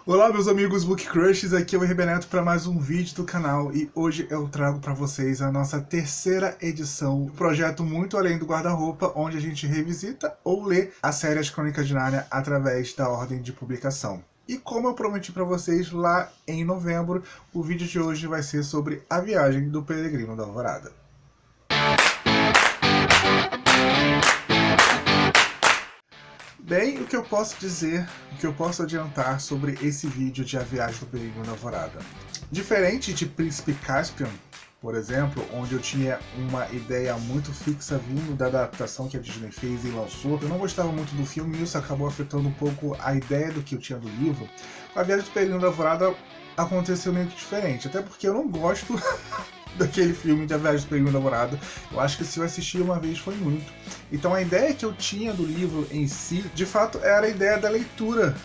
Olá meus amigos Book Crushes, aqui é o RB Neto para mais um vídeo do canal e hoje eu trago para vocês a nossa terceira edição do projeto Muito Além do Guarda-Roupa, onde a gente revisita ou lê a série As Crônicas de Nárnia através da ordem de publicação. E como eu prometi para vocês lá em novembro, o vídeo de hoje vai ser sobre a viagem do Peregrino da Alvorada. Bem, o que eu posso dizer, o que eu posso adiantar sobre esse vídeo de A Viagem do Peregrino da Alvorada? Diferente de Príncipe Caspian, por exemplo, onde eu tinha uma ideia muito fixa vindo da adaptação que a Disney fez e lançou, eu não gostava muito do filme e isso acabou afetando um pouco a ideia do que eu tinha do livro. Com A Viagem do Peregrino da Alvorada aconteceu meio que diferente, até porque eu não gosto daquele filme de A Viagem do Peregrino da Alvorada. Eu acho que se eu assistir uma vez foi muito. Então a ideia que eu tinha do livro em si, de fato, era a ideia da leitura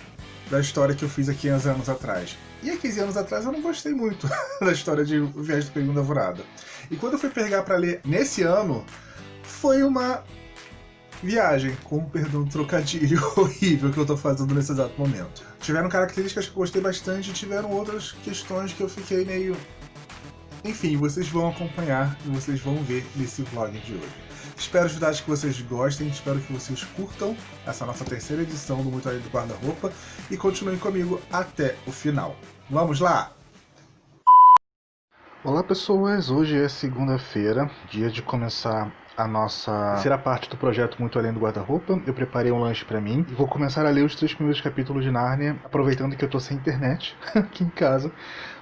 da história que eu fiz há 15 anos atrás. E há 15 anos atrás eu não gostei muito da história de Viagem do Peregrino da Alvorada. E quando eu fui pegar para ler nesse ano, foi uma viagem, com perdão do trocadilho horrível que eu tô fazendo nesse exato momento. Tiveram características que eu gostei bastante e tiveram outras questões que eu fiquei meio... Enfim, vocês vão acompanhar e vocês vão ver nesse vlog de hoje. Espero de verdade que vocês gostem, espero que vocês curtam essa nossa terceira edição do Muito Além do Guarda-Roupa e continuem comigo até o final. Vamos lá! Olá pessoas, hoje é segunda-feira, dia de começar a nossa terceira parte do projeto Muito Além do Guarda-Roupa. Eu preparei um lanche pra mim e vou começar a ler os 3 primeiros capítulos de Nárnia, aproveitando que eu tô sem internet aqui em casa,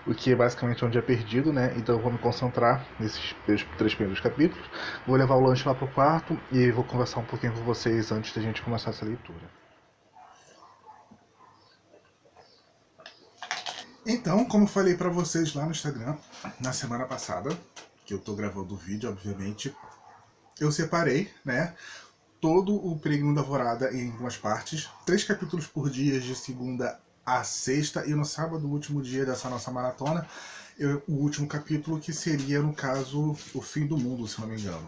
o que é basicamente um dia perdido, né? Então eu vou me concentrar nesses 3 primeiros capítulos, vou levar o lanche lá pro quarto e vou conversar um pouquinho com vocês antes da gente começar essa leitura. Então, como eu falei pra vocês lá no Instagram, na semana passada, que eu tô gravando o vídeo, obviamente, eu separei, né, todo o Peregrino da Alvorada em algumas partes, 3 capítulos por dia, de segunda a sexta, e no sábado, o último dia dessa nossa maratona, o último capítulo, que seria, no caso, o fim do mundo, se não me engano.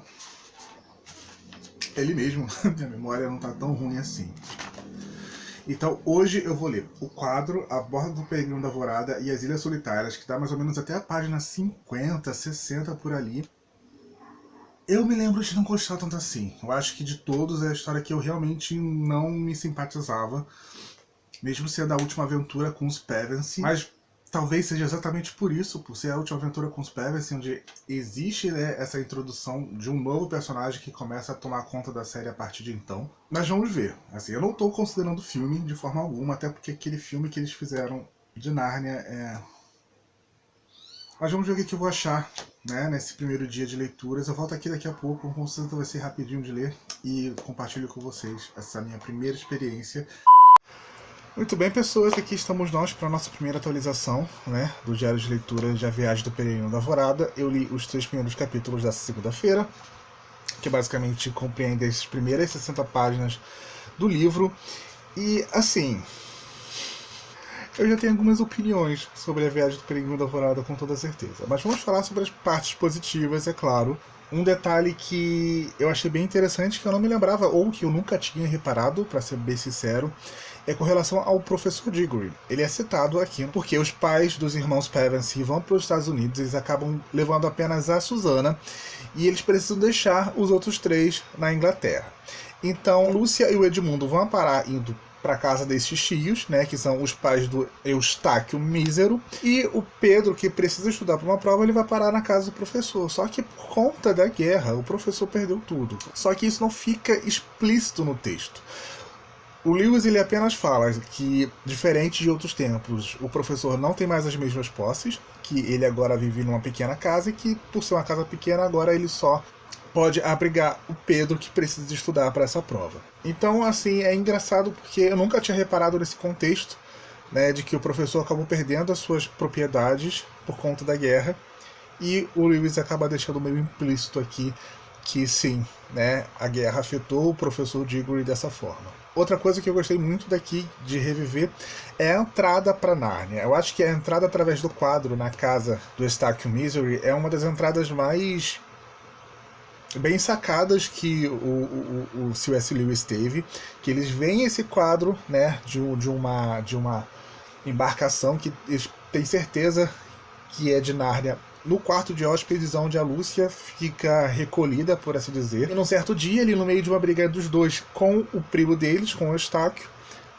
Ele mesmo, minha memória não tá tão ruim assim. Então hoje eu vou ler o quadro A Borda do Peregrino da Alvorada e as Ilhas Solitárias, que dá mais ou menos até a página 50, 60 por ali. Eu me lembro de não gostar tanto assim. Eu acho que de todos é a história que eu realmente não me simpatizava, mesmo sendo a última aventura com os Pevensie, mas talvez seja exatamente por isso, por ser a última aventura com os Pevensie, onde existe, né, essa introdução de um novo personagem que começa a tomar conta da série a partir de então. Mas vamos ver. Assim, eu não estou considerando o filme de forma alguma, até porque aquele filme que eles fizeram de Nárnia é... Mas vamos ver o que eu vou achar, né, nesse primeiro dia de leituras. Eu volto aqui daqui a pouco, com certeza vai ser rapidinho de ler, e compartilho com vocês essa minha primeira experiência. Muito bem, pessoas, aqui estamos nós para a nossa primeira atualização, né, do Diário de Leitura de A Viagem do Peregrino da Alvorada. Eu li os 3 primeiros capítulos dessa segunda-feira, que basicamente compreende as primeiras 60 páginas do livro. E, assim, eu já tenho algumas opiniões sobre A Viagem do Peregrino da Alvorada, com toda certeza. Mas vamos falar sobre as partes positivas, é claro. Um detalhe que eu achei bem interessante, que eu não me lembrava, ou que eu nunca tinha reparado, para ser bem sincero, é com relação ao professor Diggory. Ele é citado aqui porque os pais dos irmãos Pevensie vão para os Estados Unidos, eles acabam levando apenas a Susana, e eles precisam deixar os outros 3 na Inglaterra. Então, Lúcia e o Edmundo vão parar indo para a casa desses tios, né, que são os pais do Eustáquio Mísero, e o Pedro, que precisa estudar para uma prova, ele vai parar na casa do professor. Só que por conta da guerra, o professor perdeu tudo. Só que isso não fica explícito no texto. O Lewis ele apenas fala que, diferente de outros tempos, o professor não tem mais as mesmas posses, que ele agora vive numa pequena casa e que, por ser uma casa pequena, agora ele só pode abrigar o Pedro, que precisa estudar para essa prova. Então, assim, é engraçado porque eu nunca tinha reparado nesse contexto, né, de que o professor acabou perdendo as suas propriedades por conta da guerra, e o Lewis acaba deixando meio implícito aqui que sim, né, a guerra afetou o professor Diggory dessa forma. Outra coisa que eu gostei muito daqui de reviver é a entrada para Nárnia. Eu acho que a entrada através do quadro na casa do Eustáquio Mísero é uma das entradas mais bem sacadas que o C.S. Lewis teve, que eles veem esse quadro, né, de uma embarcação que eles têm certeza que é de Nárnia. No quarto de hóspedes, onde a Lúcia fica recolhida, por assim dizer. E num certo dia, ali no meio de uma briga dos dois com o primo deles, com o Eustáquio,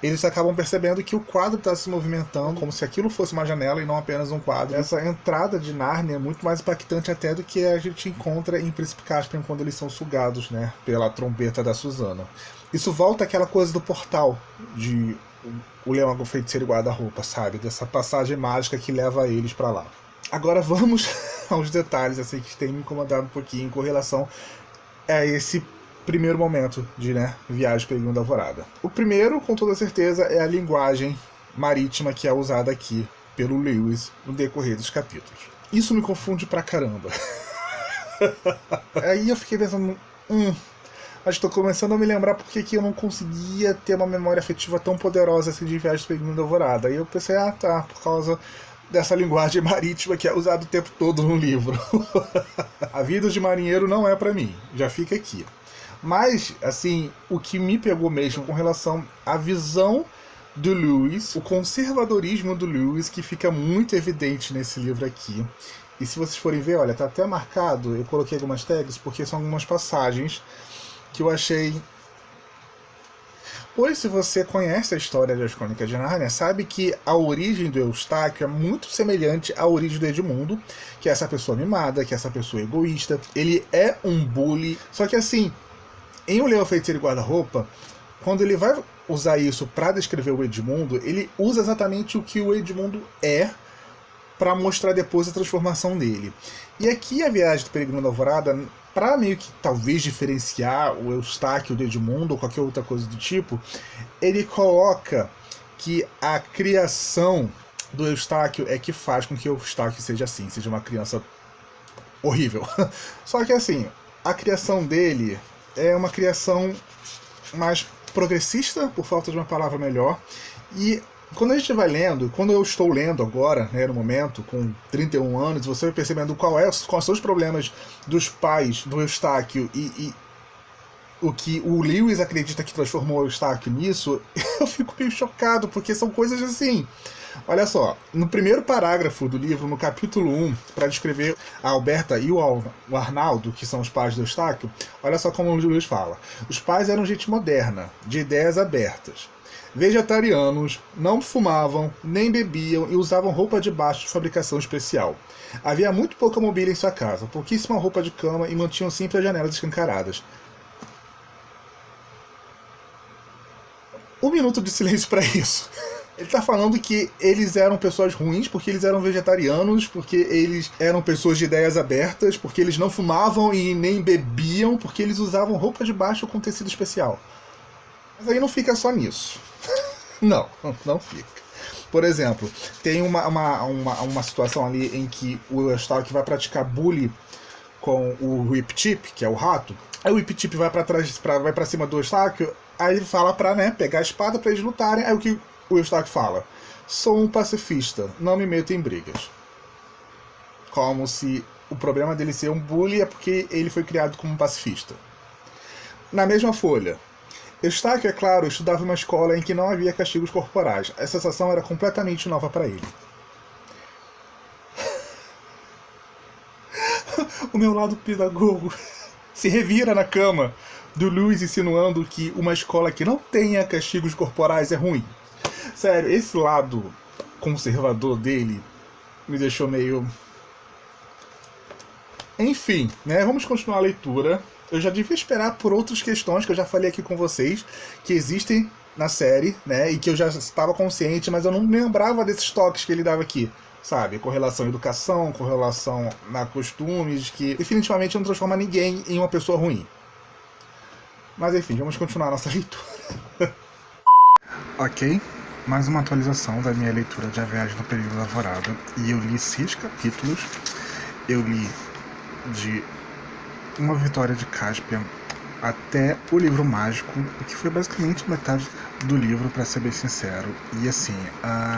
eles acabam percebendo que o quadro está se movimentando, como se aquilo fosse uma janela e não apenas um quadro. Essa entrada de Nárnia é muito mais impactante até do que a gente encontra em Príncipe Caspian quando eles são sugados, né, pela trombeta da Susana. Isso volta àquela coisa do portal, de o Leão, o Feiticeiro e Guarda-Roupa, sabe? Dessa passagem mágica que leva eles para lá. Agora vamos aos detalhes assim, que tem me incomodado um pouquinho com relação a esse primeiro momento de viagem para a Peregrino da Alvorada. O primeiro, com toda certeza, é a linguagem marítima que é usada aqui pelo Lewis no decorrer dos capítulos. Isso me confunde pra caramba. Aí eu fiquei pensando, mas estou começando a me lembrar porque que eu não conseguia ter uma memória afetiva tão poderosa assim de Viagem para a Peregrino da Alvorada. Aí eu pensei, tá, por causa dessa linguagem marítima que é usada o tempo todo no livro. A vida de marinheiro não é pra mim, já fica aqui. Mas, assim, o que me pegou mesmo com relação à visão do Lewis, o conservadorismo do Lewis, que fica muito evidente nesse livro aqui. E se vocês forem ver, olha, tá até marcado, eu coloquei algumas tags, porque são algumas passagens que eu achei... Pois, se você conhece a história das Crônicas de Nárnia, sabe que a origem do Eustáquio é muito semelhante à origem do Edmundo, que é essa pessoa mimada, que é essa pessoa egoísta. Ele é um bully, só que assim, em O Leão, Feiticeiro e Guarda-Roupa, quando ele vai usar isso para descrever o Edmundo, ele usa exatamente o que o Edmundo é, para mostrar depois a transformação dele. E aqui a Viagem do Peregrino da Alvorada, para meio que talvez diferenciar o Eustáquio do Edmundo ou qualquer outra coisa do tipo, ele coloca que a criação do Eustáquio é que faz com que o Eustáquio seja assim, seja uma criança horrível. Só que assim, a criação dele é uma criação mais progressista, por falta de uma palavra melhor, e quando a gente vai lendo, quando eu estou lendo agora, no momento, com 31 anos, você vai percebendo quais são os problemas dos pais do Eustáquio e o que o Lewis acredita que transformou o Eustáquio nisso, eu fico meio chocado, porque são coisas assim. Olha só, no primeiro parágrafo do livro, no capítulo 1, para descrever a Alberta e o Arnaldo, que são os pais do Eustáquio, olha só como o Lewis fala. Os pais eram gente moderna, de ideias abertas. Vegetarianos, não fumavam, nem bebiam e usavam roupa de baixo de fabricação especial. Havia muito pouca mobília em sua casa, pouquíssima roupa de cama e mantinham sempre as janelas escancaradas. Um minuto de silêncio para isso. Ele está falando que eles eram pessoas ruins porque eles eram vegetarianos, porque eles eram pessoas de ideias abertas, porque eles não fumavam e nem bebiam, porque eles usavam roupa de baixo com tecido especial. Mas aí não fica só nisso. Não fica. Por exemplo, tem uma situação ali em que o Eustáquio vai praticar bullying com o Whip Tip, que é o rato. Aí o Whip Tip vai pra cima do Eustáquio, aí ele fala pra pegar a espada pra eles lutarem. Aí o que o Eustáquio fala? Sou um pacifista, não me meto em brigas. Como se o problema dele ser um bully é porque ele foi criado como um pacifista. Na mesma folha, Eustáquio, é claro, estudava em uma escola em que não havia castigos corporais. A sensação era completamente nova para ele. O meu lado pedagogo se revira na cama do Lewis insinuando que uma escola que não tenha castigos corporais é ruim. Sério, esse lado conservador dele me deixou meio... Enfim, vamos continuar a leitura. Eu já devia esperar por outras questões que eu já falei aqui com vocês, que existem na série, e que eu já estava consciente, mas eu não me lembrava desses toques que ele dava aqui, sabe? Com relação à educação, com relação a costumes, que definitivamente não transforma ninguém em uma pessoa ruim. Mas enfim, vamos continuar a nossa leitura. Ok, mais uma atualização da minha leitura de A Viagem no Peregrino da Alvorada. E eu li 6 capítulos. Eu li de Uma Vitória de Caspian até o livro mágico, o que foi basicamente metade do livro, para ser bem sincero. E assim,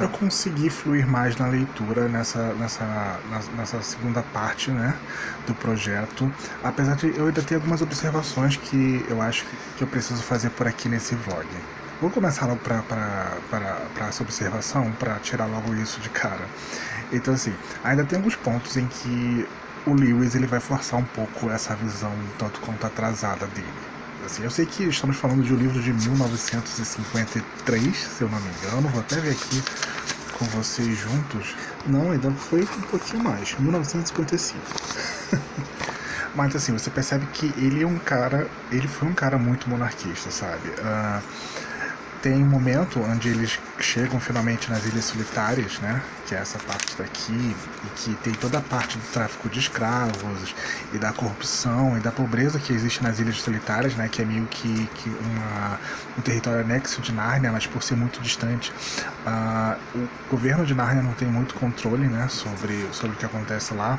eu consegui fluir mais na leitura nessa segunda parte, do projeto, apesar de eu ainda ter algumas observações que eu acho que eu preciso fazer por aqui nesse vlog. Vou começar logo para essa observação, para tirar logo isso de cara. Então, assim, ainda tem alguns pontos em que o Lewis ele vai forçar um pouco essa visão tanto quanto atrasada dele. Assim, eu sei que estamos falando de um livro de 1953, se eu não me engano, vou até ver aqui com vocês juntos. Não, ainda foi um pouquinho mais, 1955. Mas assim, você percebe que ele foi um cara muito monarquista, sabe? Tem um momento onde eles chegam finalmente nas Ilhas Solitárias, né? Que é essa parte daqui, e que tem toda a parte do tráfico de escravos, e da corrupção, e da pobreza que existe nas Ilhas Solitárias, né? Que é meio que um território anexo de Nárnia, mas por ser muito distante, o governo de Nárnia não tem muito controle, né? Sobre o que acontece lá.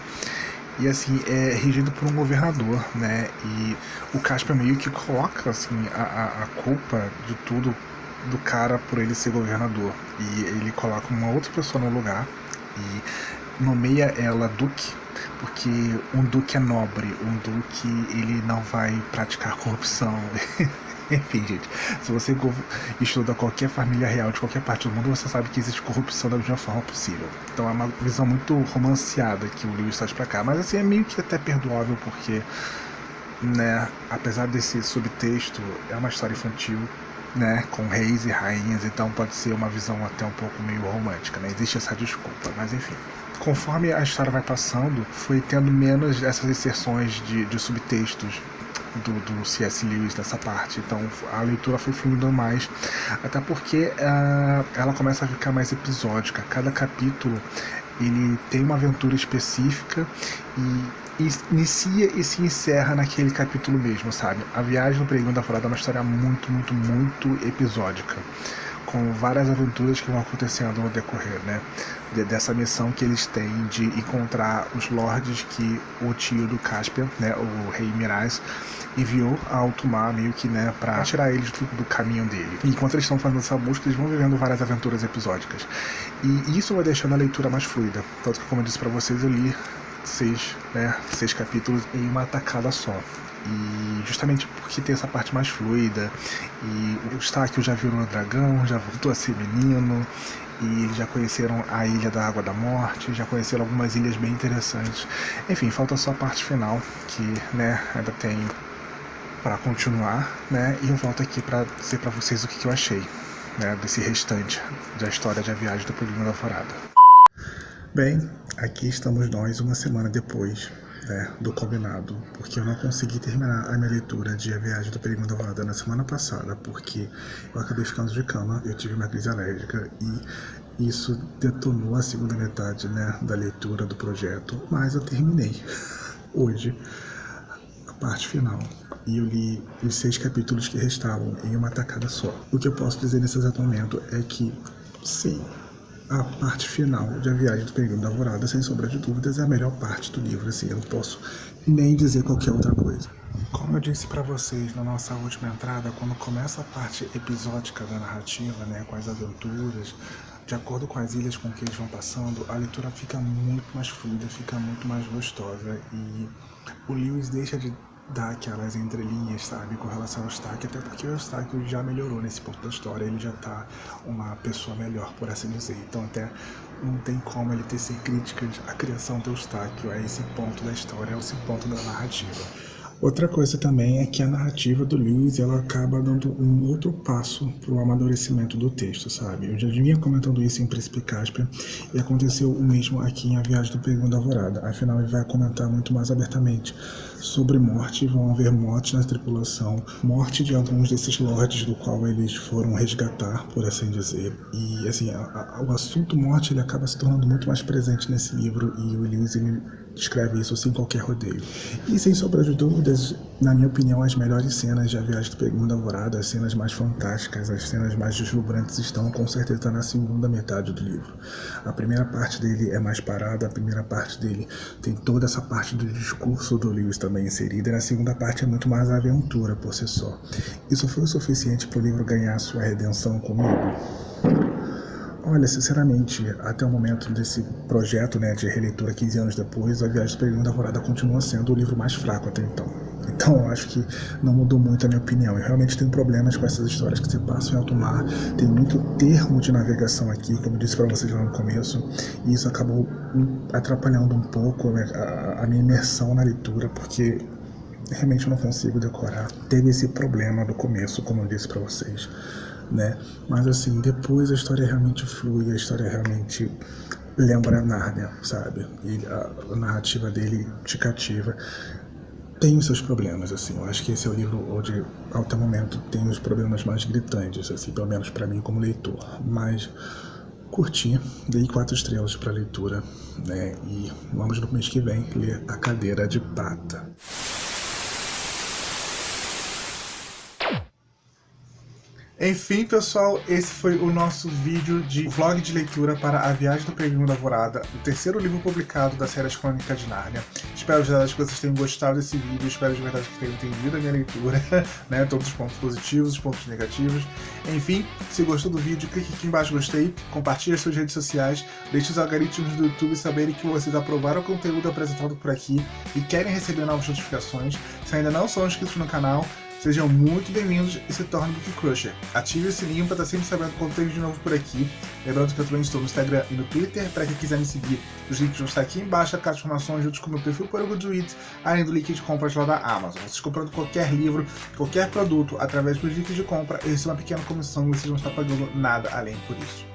E assim, é regido por um governador, né? E o Caspian meio que coloca assim, a culpa de tudo do cara por ele ser governador. E ele coloca uma outra pessoa no lugar e nomeia ela duque, porque um duque é nobre, um duque ele não vai praticar corrupção. Enfim, gente, se você estuda qualquer família real de qualquer parte do mundo, você sabe que existe corrupção da mesma forma possível. Então é uma visão muito romanceada que o Lewis traz pra cá, mas assim, é meio que até perdoável, porque, né, apesar desse subtexto, é uma história infantil, né, com reis e rainhas, então pode ser uma visão até um pouco meio romântica, né, existe essa desculpa, mas enfim. Conforme a história vai passando, foi tendo menos essas inserções de subtextos do C.S. Lewis nessa parte, então a leitura foi fluindo mais, até porque ela começa a ficar mais episódica. Cada capítulo ele tem uma aventura específica e inicia e se encerra naquele capítulo mesmo, sabe? A Viagem do Peregrino da Alvorada é uma história muito, muito, muito episódica, com várias aventuras que vão acontecendo no decorrer, né? Dessa missão que eles têm de encontrar os lords que o tio do Caspian, né, o rei Miraz, enviou a alto mar, meio que, né, pra tirar eles do caminho dele. E enquanto eles estão fazendo essa busca, eles vão vivendo várias aventuras episódicas. E isso vai deixando a leitura mais fluida. Tanto que, como eu disse pra vocês, eu li 6 capítulos em uma tacada só. E justamente porque tem essa parte mais fluida, e o Eustáquio já virou dragão, já voltou a ser menino, e eles já conheceram a Ilha da Água da Morte, já conheceram algumas ilhas bem interessantes. Enfim, falta só a parte final, que, né, ainda tem para continuar, né, e eu volto aqui para dizer para vocês o que eu achei, né, desse restante da história de A Viagem do Peregrino da Alvorada. Bem, aqui estamos nós uma semana depois, né, do combinado, porque eu não consegui terminar a minha leitura de A Viagem do Peregrino da Alvorada na semana passada, porque eu acabei ficando de cama, eu tive uma crise alérgica e isso detonou a segunda metade, né, da leitura do projeto, mas eu terminei hoje a parte final. E eu li os 6 capítulos que restavam em uma tacada só. O que eu posso dizer nesse exato momento é que, sim, a parte final de A Viagem do Peregrino da Alvorada, sem sombra de dúvidas, é a melhor parte do livro, assim, eu não posso nem dizer qualquer outra coisa. Como eu disse para vocês na nossa última entrada, quando começa a parte episódica da narrativa, né, com as aventuras, de acordo com as ilhas com que eles vão passando, a leitura fica muito mais fluida, fica muito mais gostosa, e o Lewis deixa de dar aquelas entrelinhas, sabe, com relação ao Eustáquio, até porque o Eustáquio já melhorou nesse ponto da história, ele já tá uma pessoa melhor, por assim dizer, então até não tem como ele tecer críticas à criação do Eustáquio, a esse ponto da história, a esse ponto da narrativa. Outra coisa também é que a narrativa do Lewis, ela acaba dando um outro passo para o amadurecimento do texto, sabe? Eu já vinha comentando isso em Príncipe Caspian e aconteceu o mesmo aqui em A Viagem do Peregrino da Alvorada. Afinal, ele vai comentar muito mais abertamente sobre morte, vão haver mortes na tripulação, morte de alguns desses lords do qual eles foram resgatar, por assim dizer. E assim, o assunto morte ele acaba se tornando muito mais presente nesse livro e o Lewis ele descreve isso sem qualquer rodeio. E sem sombra de dúvidas, na minha opinião, as melhores cenas de A Viagem do Peregrino da Alvorada, as cenas mais fantásticas, as cenas mais deslumbrantes estão com certeza na segunda metade do livro. A primeira parte dele é mais parada, a primeira parte dele tem toda essa parte do discurso do Lewis também inserida, e na segunda parte é muito mais a aventura por si só. Isso foi o suficiente para o livro ganhar sua redenção comigo? Olha, sinceramente, até o momento desse projeto, né, de releitura 15 anos depois, A Viagem do Peregrino da Alvorada continua sendo o livro mais fraco até então. Então eu acho que não mudou muito a minha opinião. Eu realmente tenho problemas com essas histórias que se passam em alto mar. Tem muito termo de navegação aqui, como eu disse para vocês lá no começo, e isso acabou atrapalhando um pouco a minha imersão na leitura, porque realmente eu não consigo decorar. Teve esse problema do começo, como eu disse para vocês, né? Mas assim, depois a história realmente flui, a história realmente lembra Nárnia, sabe? E a narrativa dele te cativa. Tem os seus problemas, assim. Eu acho que esse é o livro onde, até o momento, tem os problemas mais gritantes, assim, pelo menos para mim como leitor. Mas curti, dei 4 estrelas para leitura, né? E vamos no mês que vem ler A Cadeira de Pata. Enfim, pessoal, esse foi o nosso vídeo de vlog de leitura para A Viagem do Peregrino da Alvorada, o terceiro livro publicado da série As Crônicas de Nárnia. Espero de verdade que vocês tenham gostado desse vídeo, espero de verdade que tenham entendido a minha leitura, né, todos os pontos positivos, os pontos negativos. Enfim, se gostou do vídeo, clique aqui embaixo gostei, compartilhe as suas redes sociais, deixe os algoritmos do YouTube saberem que vocês aprovaram o conteúdo apresentado por aqui e querem receber novas notificações. Se ainda não são inscritos no canal, sejam muito bem-vindos e se tornem Book Crusher. Ative o sininho para estar sempre sabendo quando tem vídeo novo por aqui. Lembrando que eu também estou no Instagram e no Twitter. Para quem quiser me seguir, os links vão estar aqui embaixo, a caixa de informações junto com o meu perfil para o Goodreads, além do link de compras lá da Amazon. Vocês comprando qualquer livro, qualquer produto, através dos links de compra, eu recebo uma pequena comissão e vocês não estão pagando nada além por isso.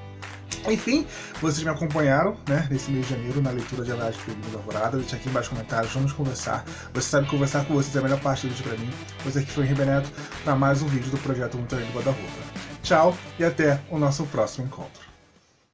Enfim, vocês me acompanharam, né, nesse mês de janeiro na leitura de A Viagem do Peregrino da Alvorada. Deixa aqui embaixo nos comentários, vamos conversar. Você sabe conversar com vocês é a melhor parte do vídeo pra mim. Você aqui foi o Rebeneto para mais um vídeo do projeto Muito Além do Guarda-Roupa. Tchau e até o nosso próximo encontro.